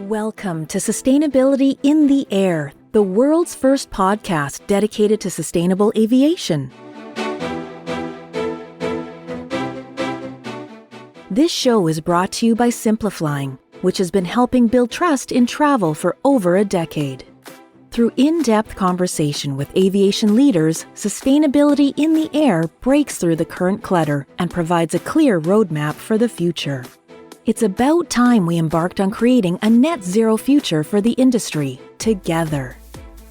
Welcome to Sustainability in the Air, the world's first podcast dedicated to sustainable aviation. This show is brought to you by Simplifying, which has been helping build trust in travel for over a decade. Through in-depth conversation with aviation leaders, Sustainability in the Air breaks through the current clutter and provides a clear roadmap for the future. It's about time we embarked on creating a net zero future for the industry, together.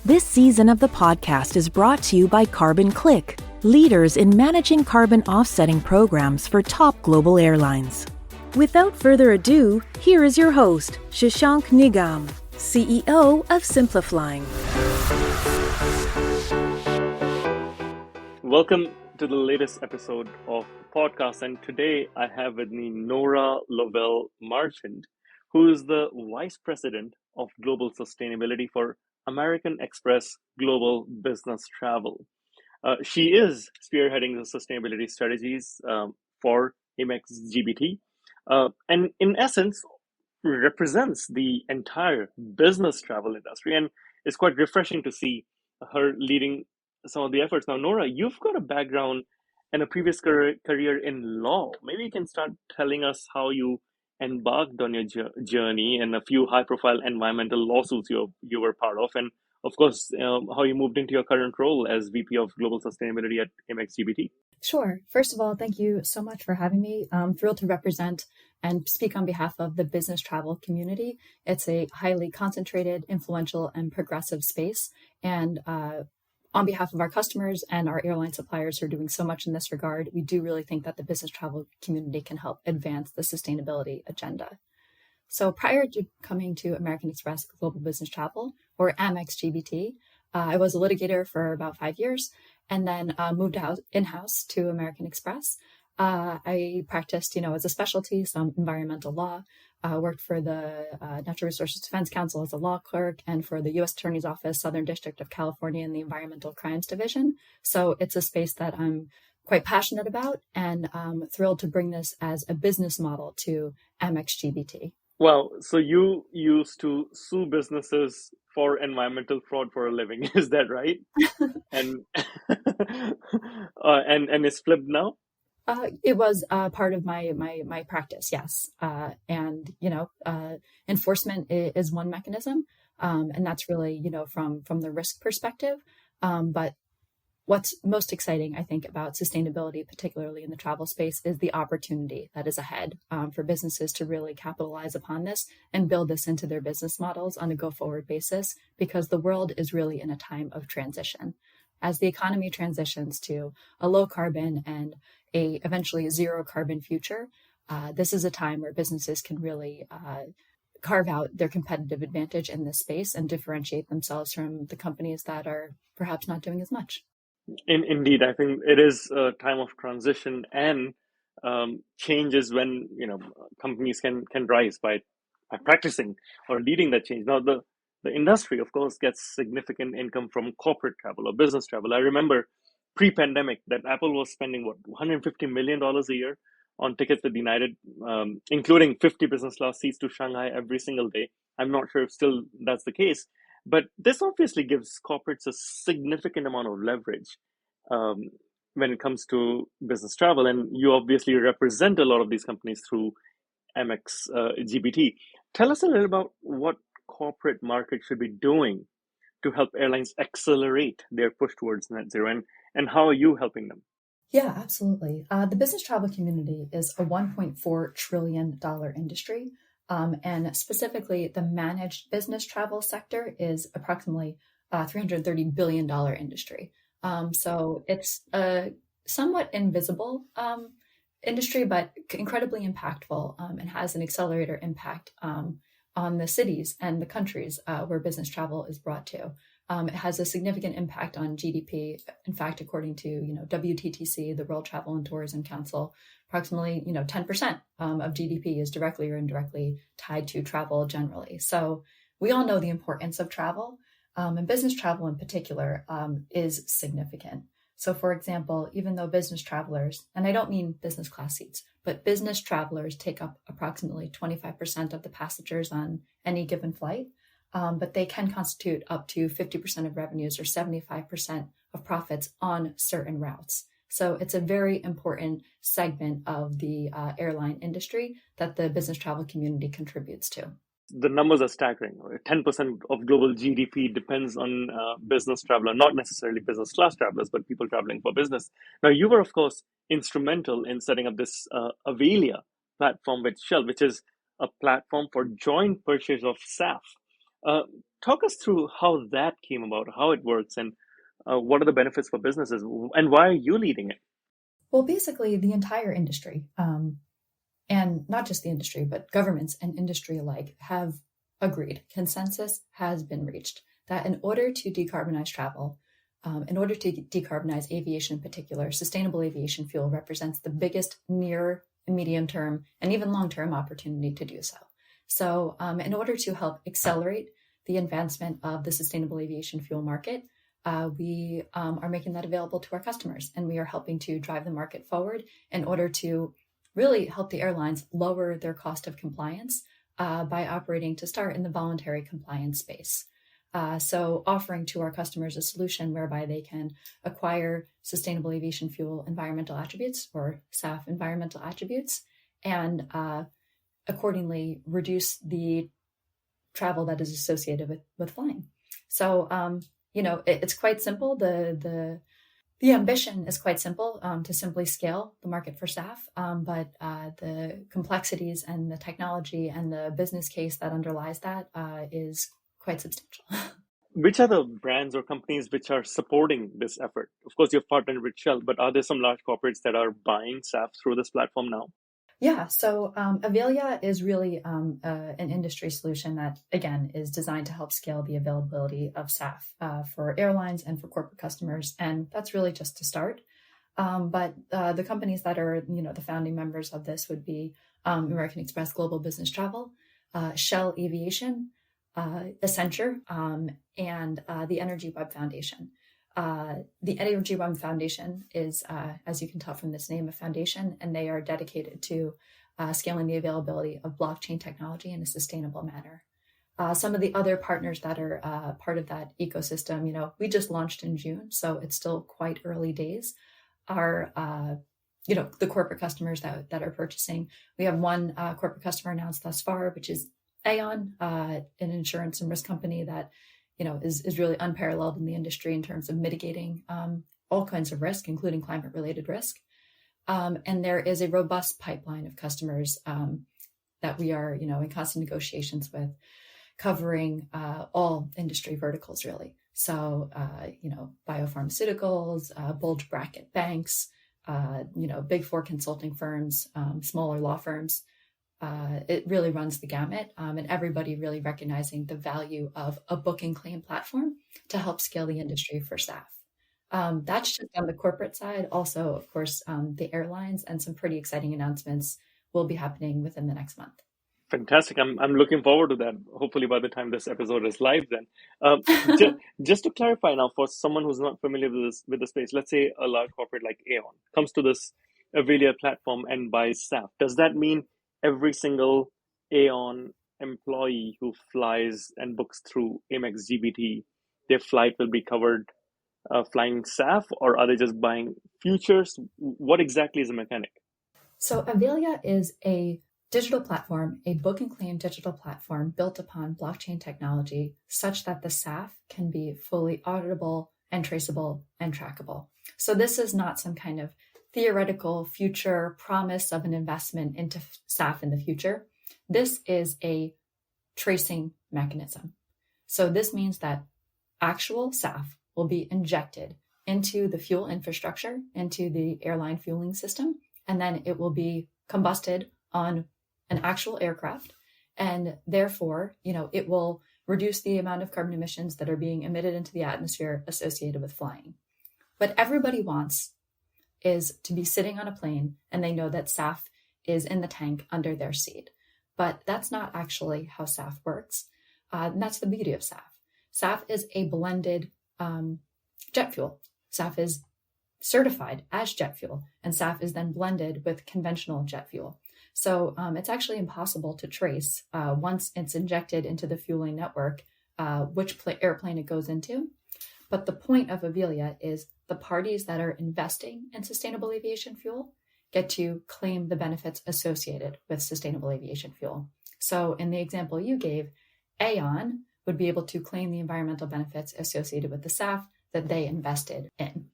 This season of the podcast is brought to you by Carbon Click, leaders in managing carbon offsetting programs for top global airlines. Without further ado, here is your host, Shashank Nigam, CEO of Simplifying. Welcome to the latest episode of the podcast, and today I have with me Nora Lovell Marchant, who is the Vice President of Global Sustainability for American Express Global Business Travel. She is spearheading the sustainability strategies for Amex GBT, and in essence represents the entire business travel industry, and it's quite refreshing to see her leading some of the efforts. Now, Nora, you've got a background and a previous career in law. Maybe you can start telling us how you embarked on your journey and a few high-profile environmental lawsuits you were part of, and of course, how you moved into your current role as VP of Global Sustainability at Amex GBT. Sure. First of all, thank you so much for having me. I'm thrilled to represent and speak on behalf of the business travel community. It's a highly concentrated, influential, and progressive space. And on behalf of our customers and our airline suppliers who are doing so much in this regard, we do really think that the business travel community can help advance the sustainability agenda. So prior to coming to American Express Global Business Travel, or Amex GBT, I was a litigator for about 5 years and then moved in-house to American Express. I practiced, as a specialty, some environmental law, worked for the Natural Resources Defense Council as a law clerk and for the U.S. Attorney's Office, Southern District of California in the Environmental Crimes Division. So it's a space that I'm quite passionate about, and I'm thrilled to bring this as a business model to Amex GBT. Wow, so you used to sue businesses for environmental fraud for a living, is that right? And and it's flipped now? It was part of my practice, yes. Enforcement is one mechanism, and that's really, from the risk perspective. But what's most exciting, I think, about sustainability, particularly in the travel space, is the opportunity that is ahead for businesses to really capitalize upon this and build this into their business models on a go-forward basis, because the world is really in a time of transition. As the economy transitions to a low carbon and eventually a zero carbon future, this is a time where businesses can really carve out their competitive advantage in this space and differentiate themselves from the companies that are perhaps not doing as much. Indeed, I think it is a time of transition and changes when companies can rise by practicing or leading that change. Now, the industry, of course, gets significant income from corporate travel or business travel. I remember pre-pandemic that Apple was spending $150 million a year on tickets with United, including 50 business class seats to Shanghai every single day. I'm not sure if still that's the case. But this obviously gives corporates a significant amount of leverage when it comes to business travel. And you obviously represent a lot of these companies through Amex GBT. Tell us a little about what corporate market should be doing to help airlines accelerate their push towards net zero, and how are you helping them? Yeah, absolutely. The business travel community is a $1.4 trillion industry. And specifically, the managed business travel sector is approximately $330 billion industry. So it's a somewhat invisible industry, but incredibly impactful, and has an accelerator impact on the cities and the countries where business travel is brought to. It has a significant impact on GDP. In fact, according to WTTC, the World Travel and Tourism Council, approximately 10% of GDP is directly or indirectly tied to travel generally. So we all know the importance of travel, and business travel in particular is significant. So for example, even though business travelers, and I don't mean business class seats, but business travelers take up approximately 25% of the passengers on any given flight, but they can constitute up to 50% of revenues or 75% of profits on certain routes. So it's a very important segment of the airline industry that the business travel community contributes to. The numbers are staggering. 10% of global GDP depends on business traveler, not necessarily business class travelers, but people traveling for business. Now, you were, of course, instrumental in setting up this Avelia platform with Shell, which is a platform for joint purchase of SAF. Talk us through how that came about, how it works, and what are the benefits for businesses, and why are you leading it? Well, basically, the entire industry, and not just the industry, but governments and industry alike have agreed, consensus has been reached, that in order to decarbonize travel, in order to decarbonize aviation in particular, sustainable aviation fuel represents the biggest near, medium term, and even long-term opportunity to do so. So in order to help accelerate the advancement of the sustainable aviation fuel market, we are making that available to our customers, and we are helping to drive the market forward in order to really help the airlines lower their cost of compliance by operating to start in the voluntary compliance space. So offering to our customers a solution whereby they can acquire sustainable aviation fuel environmental attributes, or SAF environmental attributes, and accordingly reduce the travel that is associated with flying. So, it's quite simple. The ambition is quite simple, to simply scale the market for SAF, but the complexities and the technology and the business case that underlies that is quite substantial. Which are the brands or companies which are supporting this effort? Of course, you've partnered with Shell, but are there some large corporates that are buying SAF through this platform now? Yeah, so Avelia is really an industry solution that, again, is designed to help scale the availability of SAF for airlines and for corporate customers. And that's really just to start. But the companies that are, the founding members of this would be American Express Global Business Travel, Shell Aviation, Accenture, and the Energy Web Foundation. The Energy Web Foundation is, as you can tell from this name, a foundation, and they are dedicated to scaling the availability of blockchain technology in a sustainable manner. Some of the other partners that are part of that ecosystem, we just launched in June, so it's still quite early days, are the corporate customers that are purchasing. We have one corporate customer announced thus far, which is Aon, an insurance and risk company that is really unparalleled in the industry in terms of mitigating all kinds of risk, including climate-related risk. And there is a robust pipeline of customers that we are, in constant negotiations with, covering all industry verticals, really. So, biopharmaceuticals, bulge bracket banks, big four consulting firms, smaller law firms. It really runs the gamut, and everybody really recognizing the value of a book and claim platform to help scale the industry for SAF. That's just on the corporate side. Also, of course, the airlines, and some pretty exciting announcements will be happening within the next month. Fantastic. I'm looking forward to that. Hopefully by the time this episode is live then. Just to clarify now, for someone who's not familiar with the space, let's say a large corporate like Aon comes to this Avelia platform and buys SAF. Does that mean every single Aon employee who flies and books through Amex GBT, their flight will be covered flying SAF, or are they just buying futures? What exactly is the mechanic? So Avelia is a digital platform, a book and claim digital platform built upon blockchain technology such that the SAF can be fully auditable and traceable and trackable. So this is not some kind of theoretical future promise of an investment into SAF in the future. This is a tracing mechanism. So this means that actual SAF will be injected into the fuel infrastructure, into the airline fueling system, and then it will be combusted on an actual aircraft. And therefore, it will reduce the amount of carbon emissions that are being emitted into the atmosphere associated with flying. What everybody wants is to be sitting on a plane and they know that SAF is in the tank under their seat. But that's not actually how SAF works. And that's the beauty of SAF. SAF is a blended jet fuel. SAF is certified as jet fuel, and SAF is then blended with conventional jet fuel. So it's actually impossible to trace once it's injected into the fueling network which airplane it goes into. But the point of Avilia is the parties that are investing in sustainable aviation fuel get to claim the benefits associated with sustainable aviation fuel. So in the example you gave, Aon would be able to claim the environmental benefits associated with the SAF that they invested in.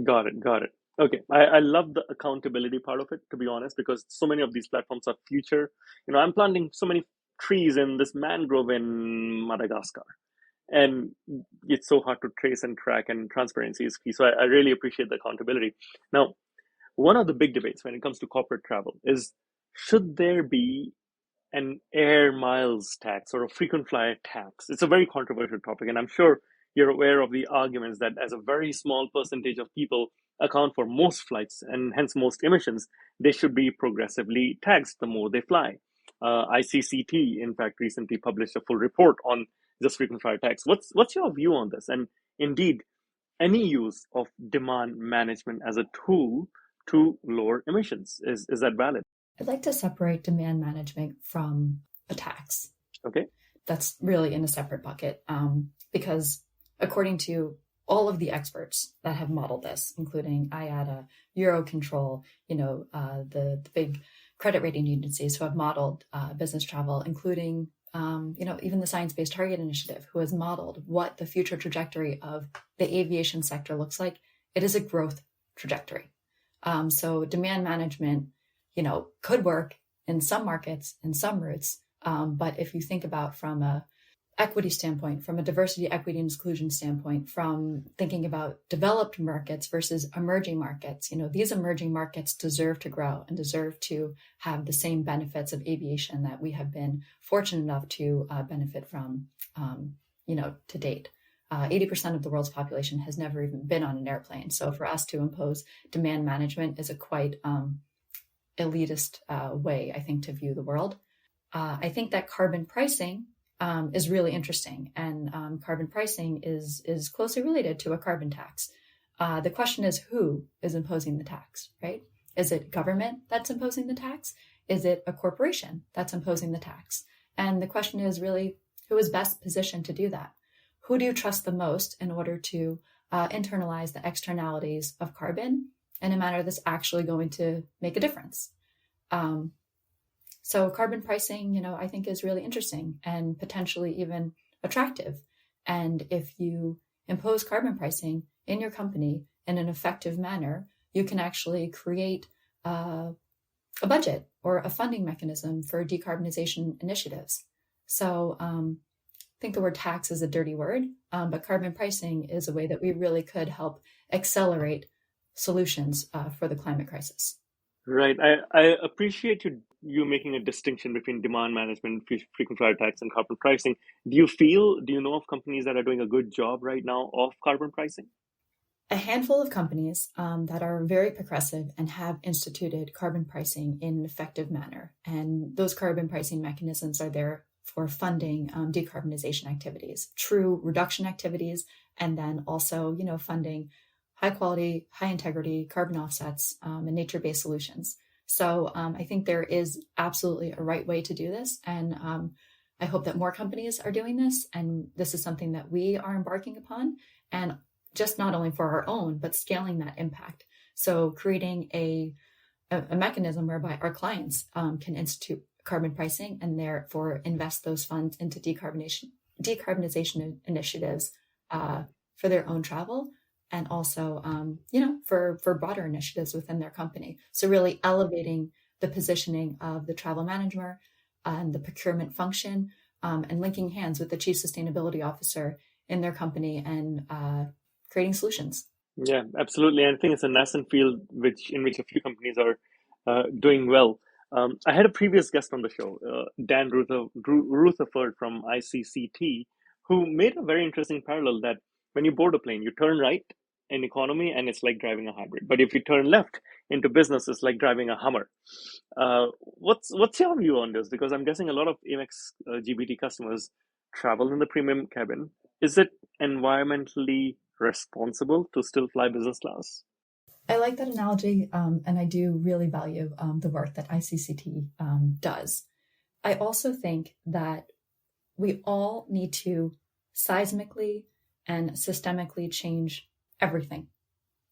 Got it. Okay. I love the accountability part of it, to be honest, because so many of these platforms are future. I'm planting so many trees in this mangrove in Madagascar, and it's so hard to trace and track, and transparency is key. So I really appreciate the accountability. Now, one of the big debates when it comes to corporate travel is, should there be an air miles tax or a frequent flyer tax? It's a very controversial topic, and I'm sure you're aware of the arguments that as a very small percentage of people account for most flights and hence most emissions, they should be progressively taxed the more they fly. ICCT, in fact, recently published a full report on just frequent flyer tax. What's your view on this? And indeed, any use of demand management as a tool to lower emissions, is that valid? I'd like to separate demand management from a tax. Okay. That's really in a separate bucket because according to all of the experts that have modeled this, including IATA, Eurocontrol, the big credit rating agencies who have modeled business travel, including even the Science Based Target Initiative, who has modeled what the future trajectory of the aviation sector looks like, it is a growth trajectory. So demand management, could work in some markets, in some routes. But if you think about from a equity standpoint, from a diversity, equity, and inclusion standpoint, from thinking about developed markets versus emerging markets, these emerging markets deserve to grow and deserve to have the same benefits of aviation that we have been fortunate enough to benefit from, to date. 80% of the world's population has never even been on an airplane. So for us to impose demand management is a quite elitist way, I think, to view the world. I think that carbon pricing is really interesting, and carbon pricing is closely related to a carbon tax. The question is, who is imposing the tax, right? Is it government that's imposing the tax? Is it a corporation that's imposing the tax? And the question is really, who is best positioned to do that? Who do you trust the most in order to internalize the externalities of carbon in a manner that's actually going to make a difference? So carbon pricing, I think is really interesting and potentially even attractive. And if you impose carbon pricing in your company in an effective manner, you can actually create a budget or a funding mechanism for decarbonization initiatives. So I think the word tax is a dirty word, but carbon pricing is a way that we really could help accelerate solutions for the climate crisis. Right. I appreciate you making a distinction between demand management, frequent flyer tax, and carbon pricing. Do you know of companies that are doing a good job right now of carbon pricing? A handful of companies that are very progressive and have instituted carbon pricing in an effective manner. And those carbon pricing mechanisms are there for funding decarbonization activities, true reduction activities, and then also, funding high quality, high integrity carbon offsets and nature-based solutions. So I think there is absolutely a right way to do this. And I hope that more companies are doing this. And this is something that we are embarking upon, and just not only for our own, but scaling that impact. So creating a mechanism whereby our clients can institute carbon pricing and therefore invest those funds into decarbonization initiatives for their own travel, and also, for broader initiatives within their company. So really elevating the positioning of the travel manager and the procurement function, and linking hands with the chief sustainability officer in their company and creating solutions. Yeah, absolutely. And I think it's a nascent field in which a few companies are doing well. I had a previous guest on the show, Dan Rutherford from ICCT, who made a very interesting parallel that when you board a plane, you turn right in economy and it's like driving a hybrid. But if you turn left into business, it's like driving a Hummer. What's your view on this? Because I'm guessing a lot of Amex GBT customers travel in the premium cabin. Is it environmentally responsible to still fly business class? I like that analogy, and I do really value the work that ICCT does. I also think that we all need to seismically and systemically change everything.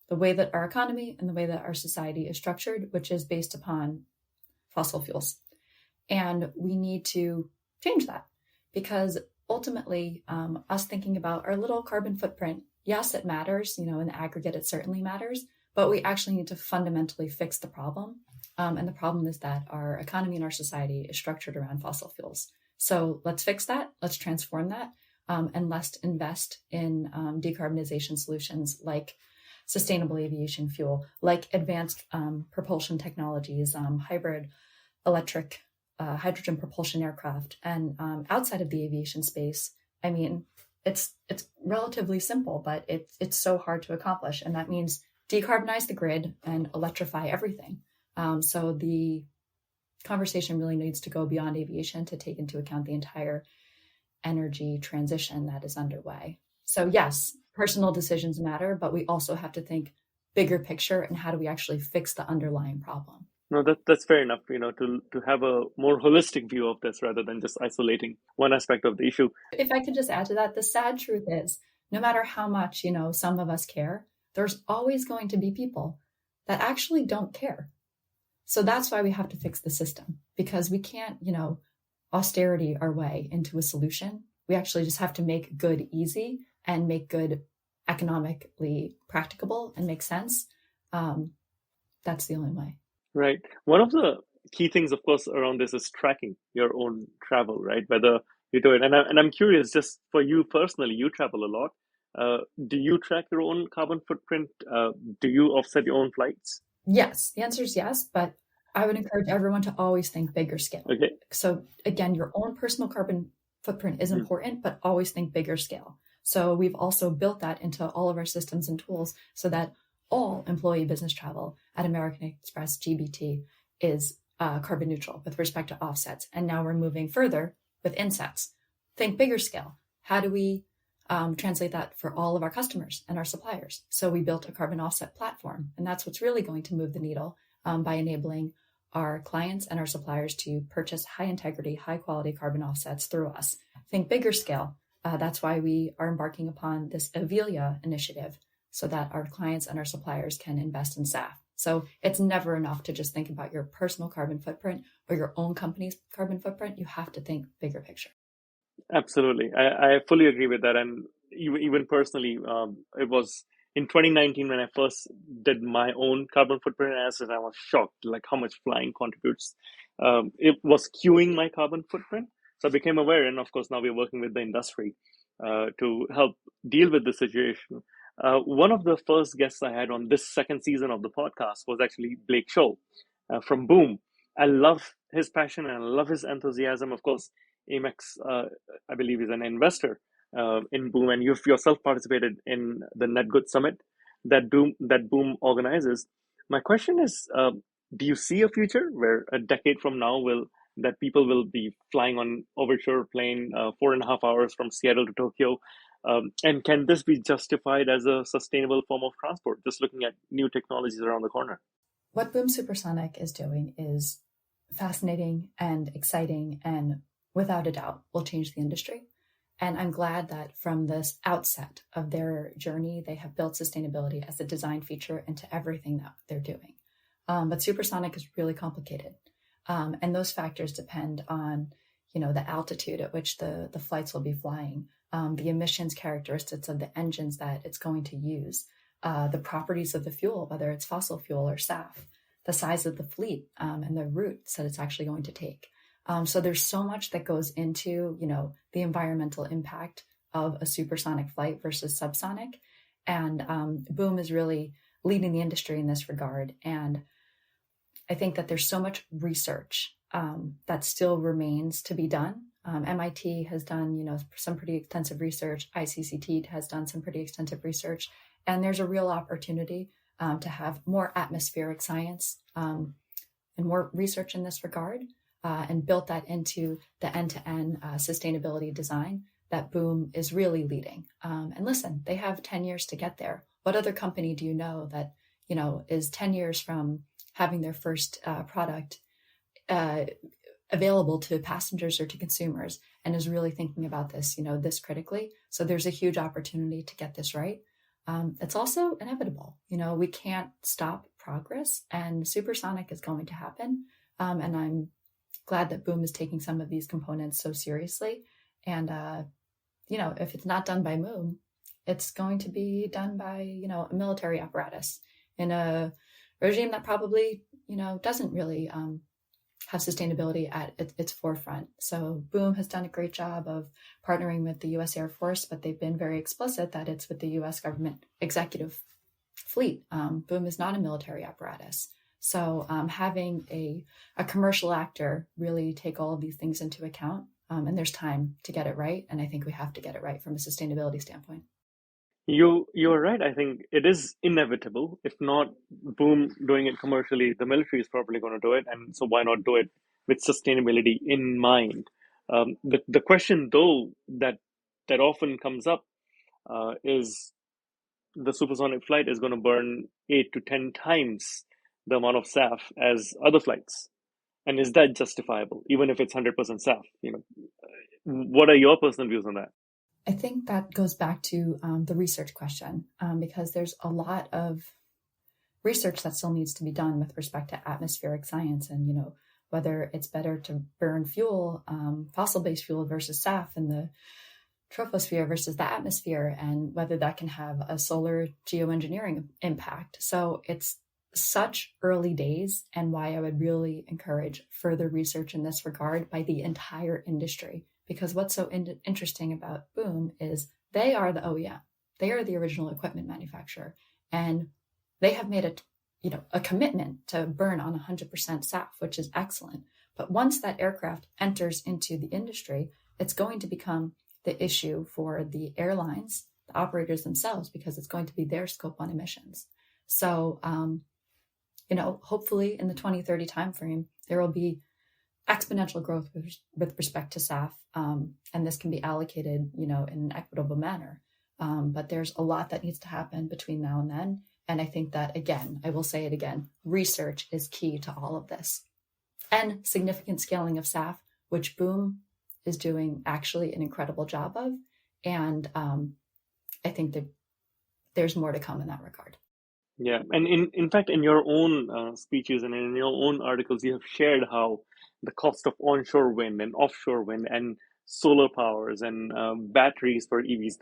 The way that our economy and the way that our society is structured, which is based upon fossil fuels. And we need to change that because ultimately, us thinking about our little carbon footprint, yes, it matters, in the aggregate, it certainly matters, but we actually need to fundamentally fix the problem. And the problem is that our economy and our society is structured around fossil fuels. So let's fix that. Let's transform that. And let's invest in decarbonization solutions like sustainable aviation fuel, like advanced propulsion technologies, hybrid electric hydrogen propulsion aircraft. And outside of the aviation space, I mean, it's relatively simple, but it's so hard to accomplish. And that means decarbonize the grid and electrify everything. So the conversation really needs to go beyond aviation to take into account the entire energy transition that is underway. So yes, personal decisions matter, but we also have to think bigger picture and how do we actually fix the underlying problem. No, that's fair enough, to have a more holistic view of this rather than just isolating one aspect of the issue. If I could just add to that, the sad truth is, no matter how much, some of us care, there's always going to be people that actually don't care. So that's why we have to fix the system, because we can't, austerity our way into a solution. We actually just have to make good easy and make good economically practicable and make sense. That's the only way. Right. One of the key things, of course, around this is tracking your own travel, right? Whether you do it. And I'm curious, just for you personally, you travel a lot. Do you track your own carbon footprint? Do you offset your own flights? Yes, the answer is yes, but I would encourage everyone to always think bigger scale. Okay. So again, your own personal carbon footprint is important, but always think bigger scale. So we've also built that into all of our systems and tools so that all employee business travel at American Express GBT is carbon neutral with respect to offsets. And now we're moving further with insets. Think bigger scale. How do we translate that for all of our customers and our suppliers? So we built a carbon offset platform, and that's what's really going to move the needle by enabling our clients and our suppliers to purchase high integrity, high quality carbon offsets through us. Think bigger scale. That's why we are embarking upon this Avelia initiative so that our clients and our suppliers can invest in SAF. So it's never enough to just think about your personal carbon footprint or your own company's carbon footprint. You have to think bigger picture. Absolutely. I fully agree with that. And even personally, it was in 2019 when I first did my own carbon footprint analysis. I was shocked like how much flying contributes. It was skewing my carbon footprint. So I became aware. And of course, now we're working with the industry to help deal with the situation. One of the first guests I had on this second season of the podcast was actually Blake Scholl from Boom. I love his passion and I love his enthusiasm. Of course, Amex, I believe, is an investor in Boom, and you've yourself participated in the Net Good Summit that Boom organizes. My question is, do you see a future where a decade from now that people will be flying on overture plane 4.5 hours from Seattle to Tokyo? And can this be justified as a sustainable form of transport, just looking at new technologies around the corner? What Boom Supersonic is doing is fascinating and exciting and without a doubt will change the industry. And I'm glad that from this outset of their journey, they have built sustainability as a design feature into everything that they're doing. But supersonic is really complicated. And those factors depend on, the altitude at which the flights will be flying, the emissions characteristics of the engines that it's going to use, the properties of the fuel, whether it's fossil fuel or SAF, the size of the fleet, and the routes that it's actually going to take. So there's so much that goes into, the environmental impact of a supersonic flight versus subsonic. And Boom is really leading the industry in this regard. And I think that there's so much research that still remains to be done. MIT has done, some pretty extensive research. ICCT has done some pretty extensive research. And there's a real opportunity to have more atmospheric science and more research in this regard. And built that into the end-to-end sustainability design that Boom is really leading. And listen, they have 10 years to get there. What other company do you know that, is 10 years from having their first product available to passengers or to consumers, and is really thinking about this, this critically. So there's a huge opportunity to get this right. It's also inevitable. We can't stop progress, and supersonic is going to happen. And I'm glad that Boom is taking some of these components so seriously. And, if it's not done by Boom, it's going to be done by, a military apparatus in a regime that probably, doesn't really have sustainability at its forefront. So Boom has done a great job of partnering with the U.S. Air Force, but they've been very explicit that it's with the U.S. government executive fleet. Boom is not a military apparatus. So having a commercial actor really take all of these things into account, and there's time to get it right. And I think we have to get it right from a sustainability standpoint. You're right. I think it is inevitable. If not Boom doing it commercially, the military is probably going to do it, and so why not do it with sustainability in mind? The question though that often comes up is the supersonic flight is going to burn 8 to 10 times the amount of SAF as other flights, and is that justifiable, even if it's 100% SAF? What are your personal views on that? I think that goes back to the research question, because there's a lot of research that still needs to be done with respect to atmospheric science and, whether it's better to burn fuel, fossil-based fuel versus SAF in the troposphere versus the atmosphere, and whether that can have a solar geoengineering impact. So it's such early days, and why I would really encourage further research in this regard by the entire industry. Because what's so interesting about Boom is they are the OEM. They are the original equipment manufacturer. And they have made a commitment to burn on 100% SAF, which is excellent. But once that aircraft enters into the industry, it's going to become the issue for the airlines, the operators themselves, because it's going to be their scope on emissions. So, hopefully in the 2030 timeframe, there will be exponential growth with respect to SAF, and this can be allocated, in an equitable manner. But there's a lot that needs to happen between now and then. And I think that, again, I will say it again, research is key to all of this. And significant scaling of SAF, which Boom is doing actually an incredible job of. And I think that there's more to come in that regard. Yeah, and in fact, in your own speeches and in your own articles, you have shared how the cost of onshore wind and offshore wind and solar powers and batteries for EVs,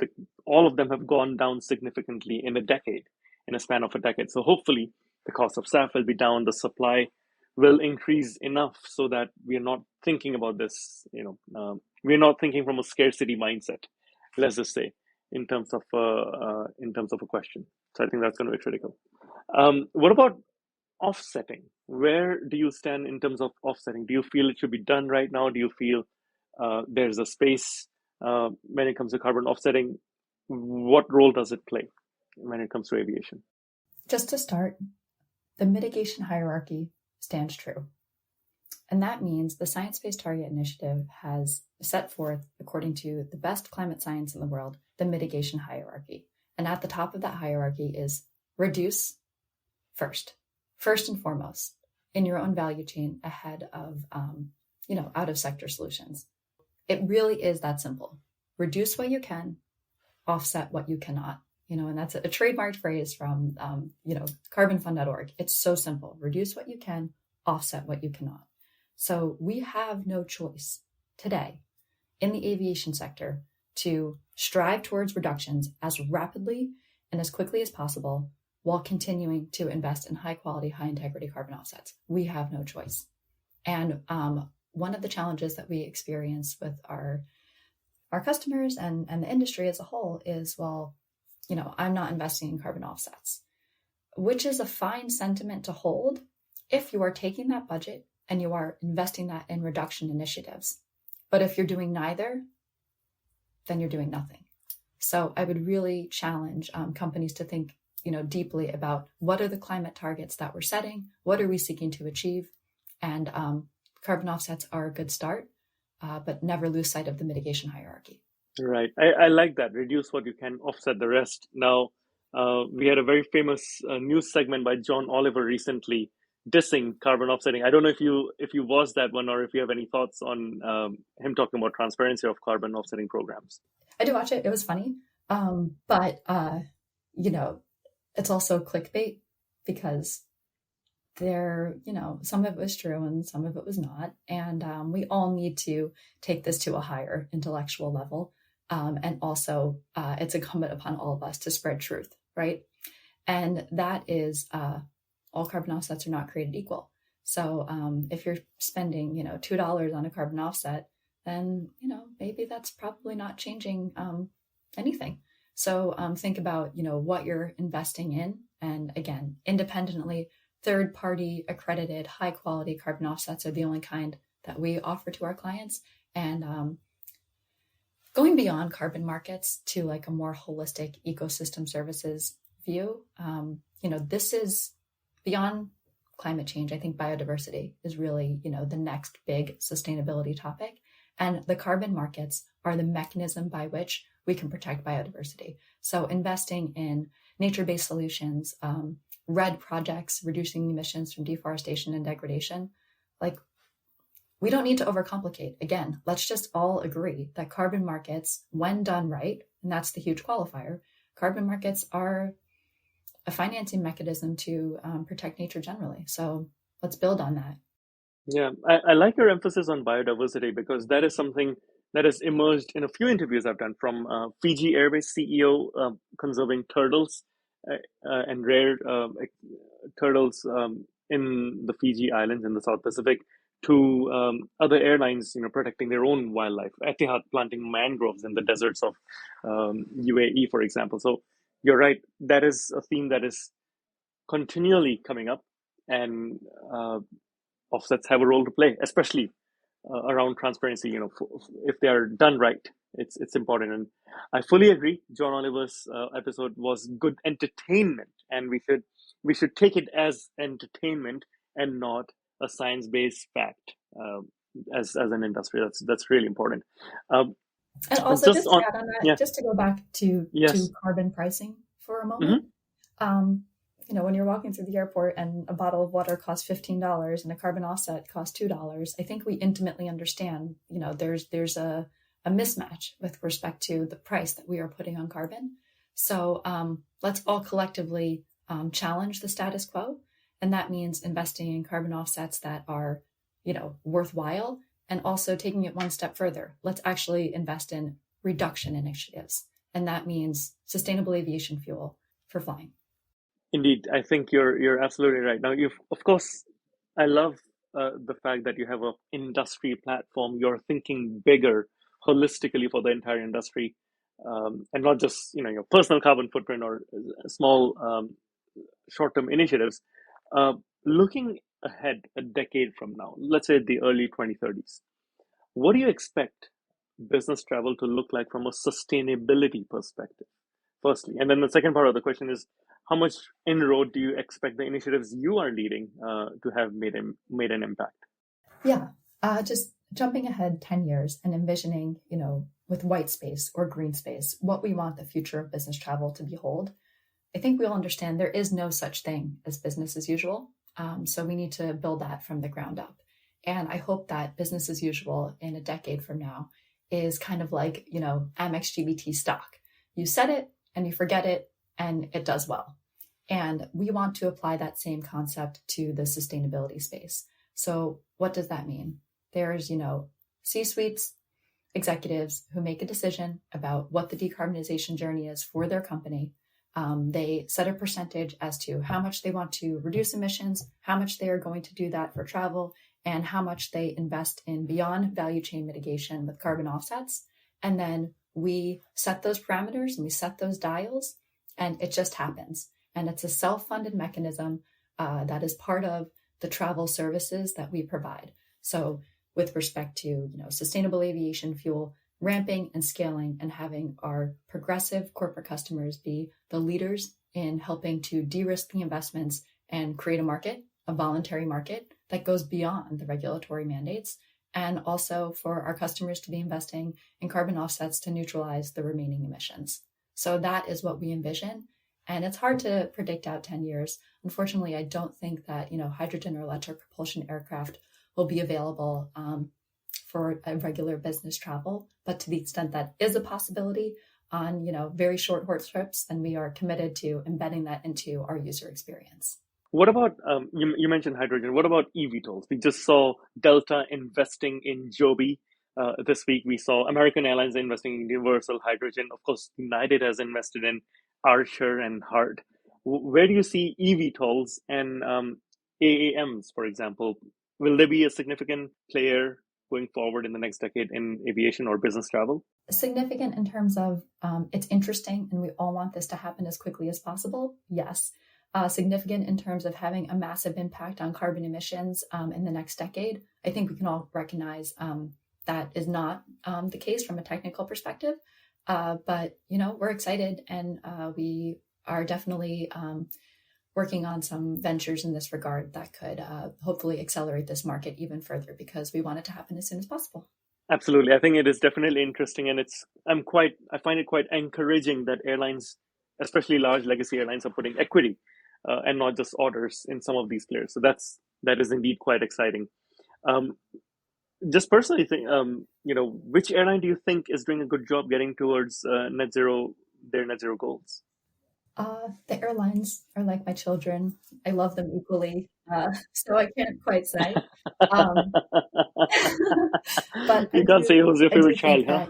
all of them have gone down significantly in a span of a decade. So hopefully the cost of SAF will be down, the supply will increase enough so that we are not thinking about this, we're not thinking from a scarcity mindset, let's just say, in terms of a question. So I think that's going to be critical. What about offsetting? Where do you stand in terms of offsetting? Do you feel it should be done right now? Do you feel there's a space when it comes to carbon offsetting? What role does it play when it comes to aviation? Just to start, the mitigation hierarchy stands true. And that means the Science Based Target Initiative has set forth, according to the best climate science in the world, the mitigation hierarchy. And at the top of that hierarchy is reduce first and foremost, in your own value chain ahead of, out of sector solutions. It really is that simple. Reduce what you can, offset what you cannot. And that's a trademarked phrase from, carbonfund.org. It's so simple. Reduce what you can, offset what you cannot. So we have no choice today in the aviation sector to strive towards reductions as rapidly and as quickly as possible while continuing to invest in high quality, high integrity carbon offsets. We have no choice. And one of the challenges that we experience with our customers and the industry as a whole is, I'm not investing in carbon offsets, which is a fine sentiment to hold if you are taking that budget and you are investing that in reduction initiatives. But if you're doing neither, then you're doing nothing. So I would really challenge companies to think, deeply about what are the climate targets that we're setting, what are we seeking to achieve, and carbon offsets are a good start, but never lose sight of the mitigation hierarchy. Right. I like that. Reduce what you can, offset the rest. Now, We had a very famous news segment by John Oliver recently dissing carbon offsetting. I don't know if you watched that one or if you have any thoughts on him talking about transparency of carbon offsetting programs. I did watch it. It was funny. But you know, it's also clickbait because some of it was true and some of it was not. And we all need to take this to a higher intellectual level. And also, it's incumbent upon all of us to spread truth, right? And that is all carbon offsets are not created equal. So if you're spending, $2 on a carbon offset, then, maybe that's probably not changing anything. So think about, what you're investing in. And again, independently, third-party accredited, high-quality carbon offsets are the only kind that we offer to our clients. And going beyond carbon markets to like a more holistic ecosystem services view, this is beyond climate change. I think biodiversity is really, the next big sustainability topic. And the carbon markets are the mechanism by which we can protect biodiversity. So investing in nature-based solutions, RED projects, reducing emissions from deforestation and degradation, we don't need to overcomplicate. Again, let's just all agree that carbon markets, when done right, and that's the huge qualifier, carbon markets are a financing mechanism to protect nature generally. So let's build on that. Yeah, I like your emphasis on biodiversity because that is something that has emerged in a few interviews I've done from Fiji Airways CEO conserving turtles and rare turtles in the Fiji Islands in the South Pacific to other airlines, protecting their own wildlife. Etihad planting mangroves in the deserts of UAE, for example. So you're right. That is a theme that is continually coming up, and offsets have a role to play, especially around transparency. If they are done right, it's important. And I fully agree. John Oliver's episode was good entertainment, and we should take it as entertainment and not a science-based fact as an industry. That's really important. And also, just to add on that, yeah. just to go back to carbon pricing for a moment. When you're walking through the airport and a bottle of water costs $15 and a carbon offset costs $2, I think we intimately understand, there's a mismatch with respect to the price that we are putting on carbon. So let's all collectively challenge the status quo. And that means investing in carbon offsets that are, worthwhile, and also taking it one step further. Let's actually invest in reduction initiatives. And that means sustainable aviation fuel for flying. Indeed, I think you're absolutely right. Now, of course, I love the fact that you have an industry platform. You're thinking bigger, holistically for the entire industry, and not just your personal carbon footprint or small short-term initiatives. Looking ahead a decade from now, let's say the early 2030s, what do you expect business travel to look like from a sustainability perspective, firstly? And then the second part of the question is, how much inroad do you expect the initiatives you are leading to have made an impact? Yeah, just jumping ahead 10 years and envisioning, with white space or green space, what we want the future of business travel to behold. I think we all understand there is no such thing as business as usual. So we need to build that from the ground up. And I hope that business as usual in a decade from now is kind of like, Amex GBT stock. You set it and you forget it and it does well. And we want to apply that same concept to the sustainability space. So what does that mean? There's, C-suites, executives who make a decision about what the decarbonization journey is for their company. They set a percentage as to how much they want to reduce emissions, how much they are going to do that for travel, and how much they invest in beyond value chain mitigation with carbon offsets. And then we set those parameters and we set those dials, and it just happens. And it's a self-funded mechanism that is part of the travel services that we provide. So with respect to, sustainable aviation fuel, ramping and scaling and having our progressive corporate customers be the leaders in helping to de-risk the investments and create a market, a voluntary market that goes beyond the regulatory mandates, and also for our customers to be investing in carbon offsets to neutralize the remaining emissions. So that is what we envision. And it's hard to predict out 10 years. Unfortunately, I don't think that, hydrogen or electric propulsion aircraft will be available for a regular business travel. But to the extent that is a possibility on, very short haul trips, then we are committed to embedding that into our user experience. What about, you mentioned hydrogen. What about eVTOLs? We just saw Delta investing in Joby. This week, we saw American Airlines investing in Universal Hydrogen. Of course, United has invested in Archer and Hart. Where do you see eVTOLs and AAMs, for example? Will they be a significant player going forward in the next decade in aviation or business travel? Significant in terms of it's interesting and we all want this to happen as quickly as possible. Yes. Significant in terms of having a massive impact on carbon emissions in the next decade. I think we can all recognize that is not the case from a technical perspective. But, we're excited and we are definitely working on some ventures in this regard that could hopefully accelerate this market even further because we want it to happen as soon as possible. Absolutely. I think it is definitely interesting. And I find it quite encouraging that airlines, especially large legacy airlines, are putting equity and not just orders in some of these players. So that is indeed quite exciting. Just personally think, which airline do you think is doing a good job getting towards their net zero goals? The airlines are like my children. I love them equally, so I can't quite say. But you can't say who's your favorite child, huh?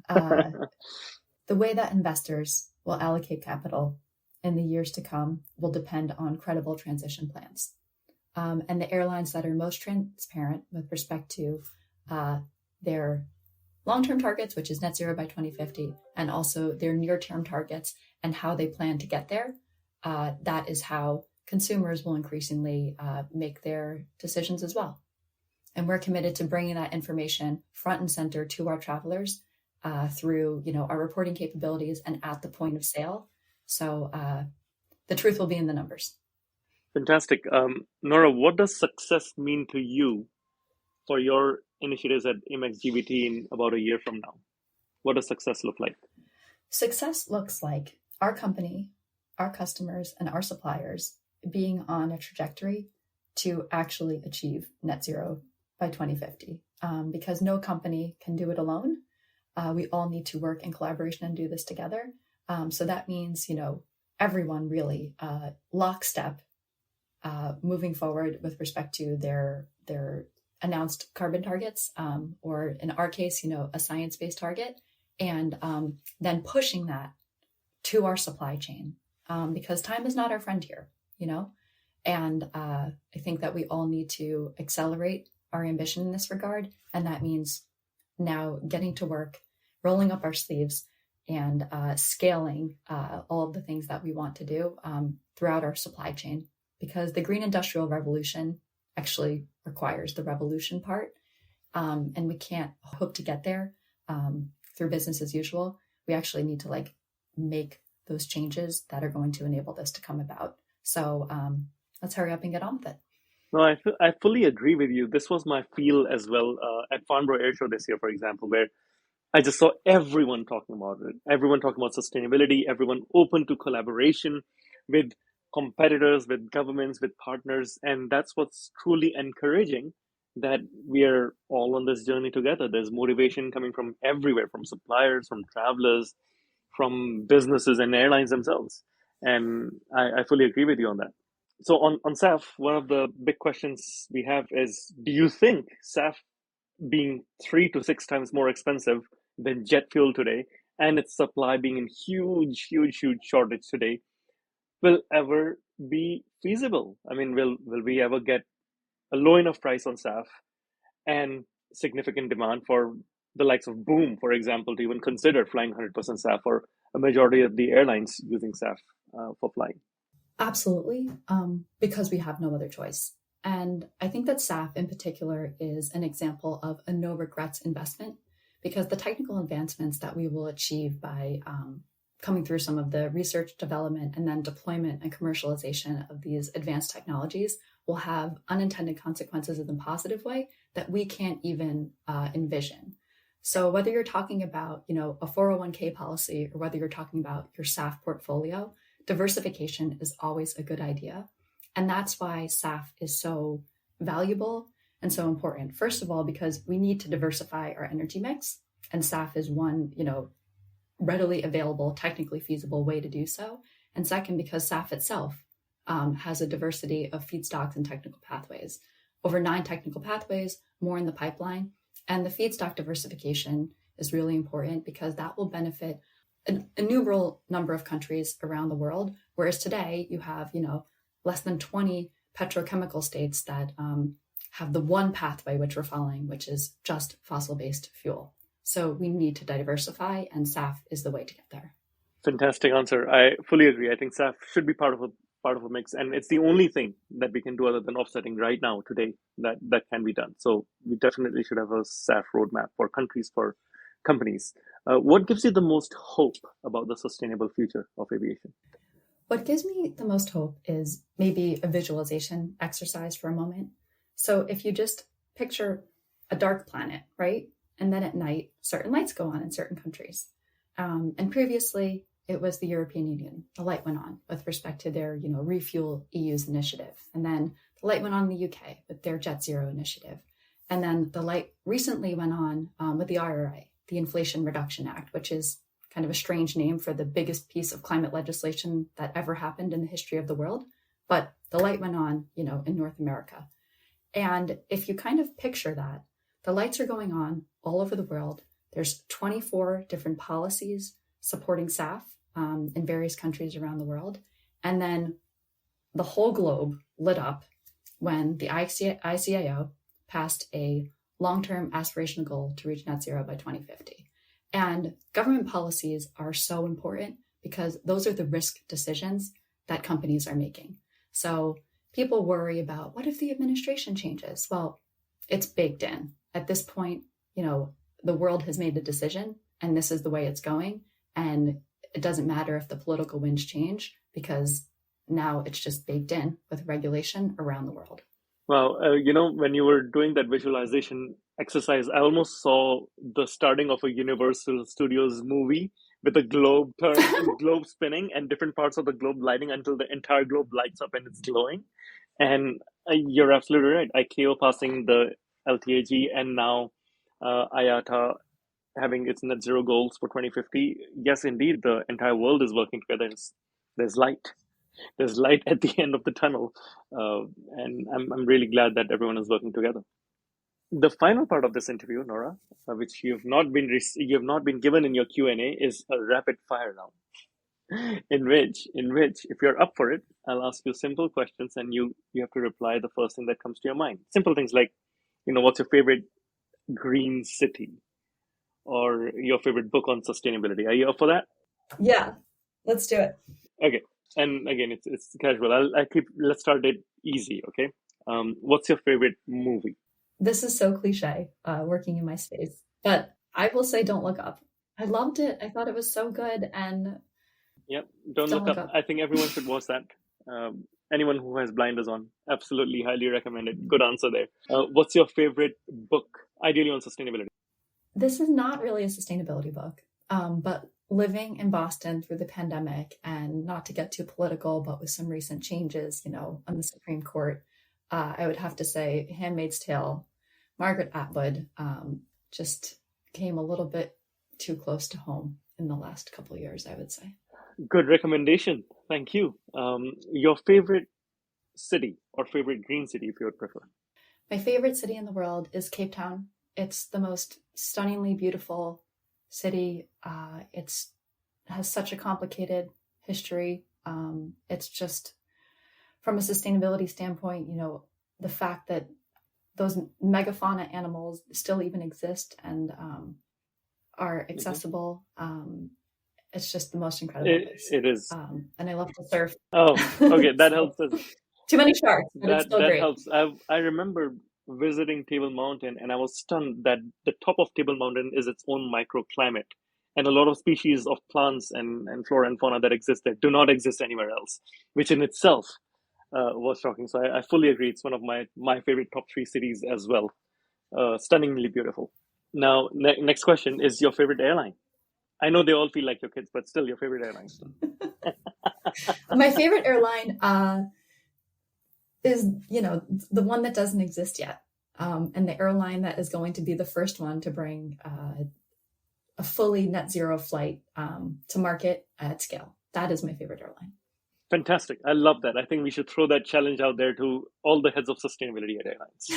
That, the way that investors will allocate capital in the years to come will depend on credible transition plans. And the airlines that are most transparent with respect to their long-term targets, which is net zero by 2050, and also their near-term targets and how they plan to get there, that is how consumers will increasingly make their decisions as well. And we're committed to bringing that information front and center to our travelers through, our reporting capabilities and at the point of sale. So the truth will be in the numbers. Fantastic. Nora, what does success mean to you for your initiatives at Amex GBT in about a year from now? What does success look like? Success looks like our company, our customers, and our suppliers being on a trajectory to actually achieve net zero by 2050. Because no company can do it alone. We all need to work in collaboration and do this together. So that means, everyone really lockstep moving forward with respect to their announced carbon targets, or in our case, a science-based target, and then pushing that to our supply chain, because time is not our friend here, and I think that we all need to accelerate our ambition in this regard. And that means now getting to work, rolling up our sleeves, and scaling all of the things that we want to do throughout our supply chain, because the green industrial revolution actually requires the revolution part. And we can't hope to get there through business as usual. We actually need to make those changes that are going to enable this to come about. So let's hurry up and get on with it. No, I fully agree with you. This was my feel as well at Farnborough Air Show this year, for example, where I just saw everyone talking about it. Everyone talking about sustainability, everyone open to collaboration with competitors, with governments, with partners. And that's what's truly encouraging, that we are all on this journey together. There's motivation coming from everywhere, from suppliers, from travelers, from businesses and airlines themselves. And I fully agree with you on that. So on SAF, one of the big questions we have is, do you think SAF being 3 to 6 times more expensive than jet fuel today, and its supply being in huge shortage today, will ever be feasible? I mean, will we ever get a low enough price on SAF and significant demand for the likes of Boom, for example, to even consider flying 100% SAF, or a majority of the airlines using SAF for flying? Absolutely, because we have no other choice. And I think that SAF in particular is an example of a no regrets investment, because the technical advancements that we will achieve by coming through some of the research, development, and then deployment and commercialization of these advanced technologies will have unintended consequences in a positive way that we can't even envision. So whether you're talking about, a 401k policy, or whether you're talking about your SAF portfolio, diversification is always a good idea. And that's why SAF is so valuable and so important. First of all, because we need to diversify our energy mix, and SAF is one, readily available, technically feasible way to do so. And second, because SAF itself has a diversity of feedstocks and technical pathways. Over 9 technical pathways, more in the pipeline. And the feedstock diversification is really important because that will benefit an innumerable number of countries around the world. Whereas today you have, less than 20 petrochemical states that have the one pathway which we're following, which is just fossil-based fuel. So we need to diversify, and SAF is the way to get there. Fantastic answer. I fully agree. I think SAF should be part of a mix, and it's the only thing that we can do other than offsetting right now today that can be done. So we definitely should have a SAF roadmap for countries, for companies. What gives you the most hope about the sustainable future of aviation? What gives me the most hope is maybe a visualization exercise for a moment. So if you just picture a dark planet, right? And then at night, certain lights go on in certain countries. And previously, it was the European Union. The light went on with respect to their, Refuel EU's initiative. And then the light went on in the UK with their Jet Zero initiative. And then the light recently went on with the IRA, the Inflation Reduction Act, which is kind of a strange name for the biggest piece of climate legislation that ever happened in the history of the world. But the light went on, in North America. And if you kind of picture that, the lights are going on all over the world. There's 24 different policies supporting SAF in various countries around the world. And then the whole globe lit up when the ICAO passed a long-term aspirational goal to reach net zero by 2050. And government policies are so important because those are the risk decisions that companies are making. So people worry about, what if the administration changes? Well, it's baked in. At this point, the world has made a decision and this is the way it's going. And it doesn't matter if the political winds change because now it's just baked in with regulation around the world. Well, when you were doing that visualization exercise, I almost saw the starting of a Universal Studios movie with a globe globe spinning and different parts of the globe lighting until the entire globe lights up and it's glowing. And you're absolutely right. ICAO passing the LTAG and now IATA having its net zero goals for 2050. Yes, indeed, the entire world is working together. There's light. There's light at the end of the tunnel, and I'm really glad that everyone is working together. The final part of this interview, Nora, which you have not been given in your Q&A, is a rapid fire round, in which, if you're up for it, I'll ask you simple questions, and you have to reply the first thing that comes to your mind. Simple things like, what's your favorite green city, or your favorite book on sustainability? Are you up for that? Yeah, let's do it. Okay. And again, it's casual. Let's start it easy, okay? What's your favorite movie? This is so cliche, working in my space, but I will say Don't Look Up. I loved it. I thought it was so good. And yep, Don't Look Up. I think everyone should watch that. Anyone who has blinders on, absolutely highly recommend it. Good answer there. What's your favorite book, ideally on sustainability? This is not really a sustainability book, but living in Boston through the pandemic, and not to get too political, but with some recent changes, on the Supreme Court, I would have to say Handmaid's Tale, Margaret Atwood, just came a little bit too close to home in the last couple of years, I would say. Good recommendation. Thank you. Your favorite city or favorite green city, if you would prefer? My favorite city in the world is Cape Town. It's the most stunningly beautiful city. It has such a complicated history. It's just, from a sustainability standpoint, the fact that those megafauna animals still even exist and are accessible. It's just the most incredible place. It is. And I love to surf. Oh, okay. That helps. Too many sharks, but it's still great. Helps. I remember visiting Table Mountain, and I was stunned that the top of Table Mountain is its own microclimate. And a lot of species of plants and flora and fauna that exist there do not exist anywhere else, which in itself was shocking. So I fully agree. It's one of my favorite top 3 cities as well. Stunningly beautiful. Now, next question is your favorite airline. I know they all feel like your kids, but still your favorite airline. My favorite airline is, the one that doesn't exist yet. And the airline that is going to be the first one to bring a fully net zero flight to market at scale. That is my favorite airline. Fantastic. I love that. I think we should throw that challenge out there to all the heads of sustainability at airlines.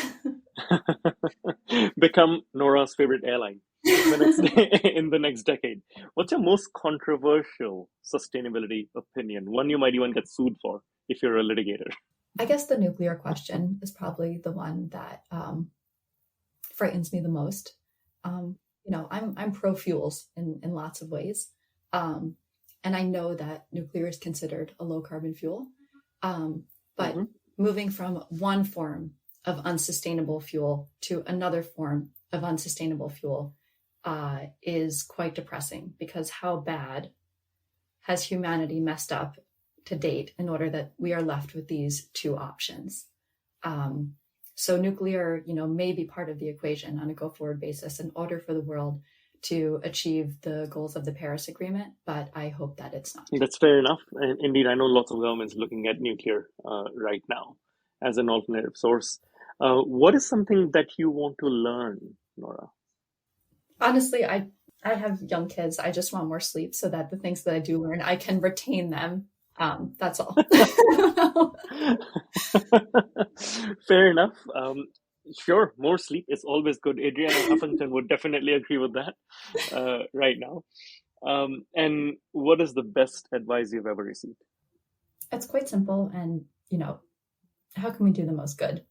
Become Nora's favorite airline in the next decade. What's your most controversial sustainability opinion? One you might even get sued for if you're a litigator. I guess the nuclear question is probably the one that frightens me the most. I'm pro fuels in lots of ways. And I know that nuclear is considered a low carbon fuel. But moving from one form of unsustainable fuel to another form of unsustainable fuel is quite depressing, because how bad has humanity messed up to date in order that we are left with these two options? So nuclear, may be part of the equation on a go-forward basis in order for the world to achieve the goals of the Paris Agreement, but I hope that it's not. That's fair enough. And indeed, I know lots of governments looking at nuclear right now as an alternative source. What is something that you want to learn, Nora? Honestly, I have young kids. I just want more sleep so that the things that I do learn, I can retain them. That's all. Fair enough. Sure, more sleep is always good. Adriana Huffington would definitely agree with that right now. And what is the best advice you've ever received? It's quite simple. And, how can we do the most good?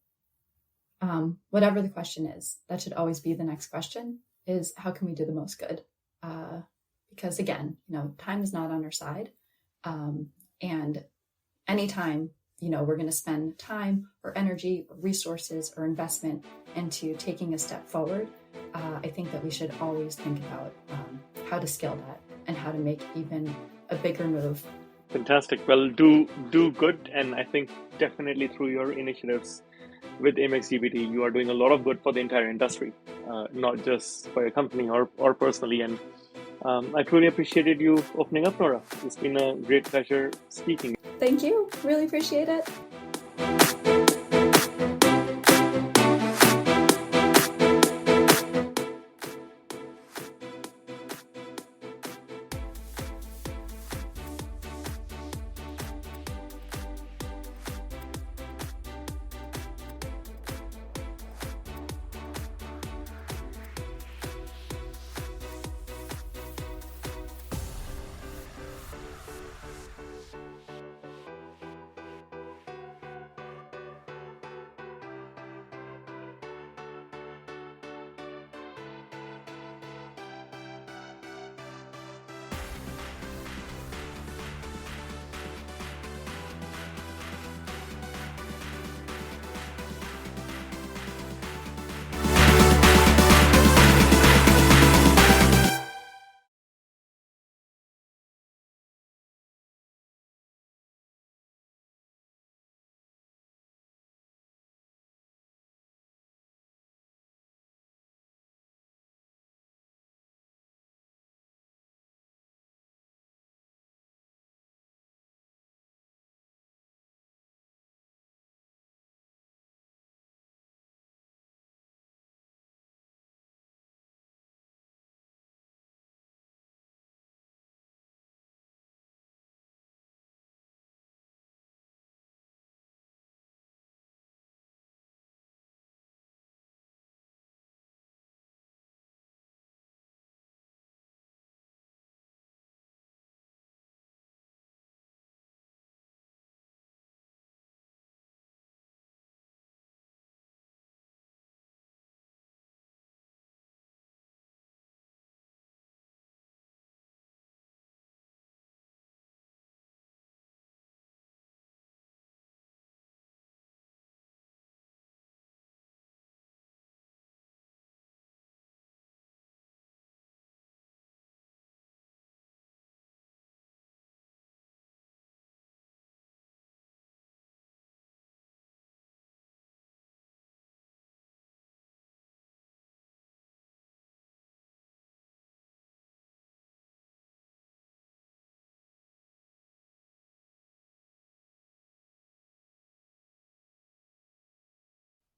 Whatever the question is, that should always be the next question, is how can we do the most good? Because again, time is not on our side. And anytime we're going to spend time or energy or resources or investment into taking a step forward, I think that we should always think about how to scale that and how to make even a bigger move. Fantastic. Well, do good. And I think definitely through your initiatives with Amex GBT, you are doing a lot of good for the entire industry, not just for your company or personally. And I truly appreciated you opening up, Nora. It's been a great pleasure speaking. Thank you. Really appreciate it.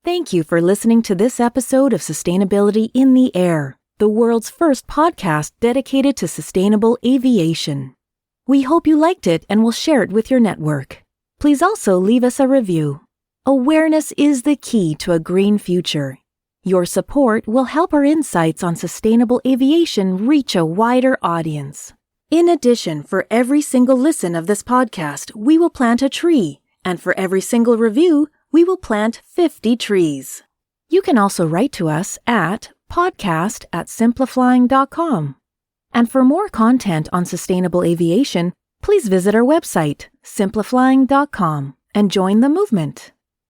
Thank you for listening to this episode of Sustainability in the Air, the world's first podcast dedicated to sustainable aviation. We hope you liked it and will share it with your network. Please also leave us a review. Awareness is the key to a green future. Your support will help our insights on sustainable aviation reach a wider audience. In addition, for every single listen of this podcast, we will plant a tree, and for every single review, we will plant 50 trees. You can also write to us at podcast@simpliflying.com. And for more content on sustainable aviation, please visit our website, simpliflying.com, and join the movement.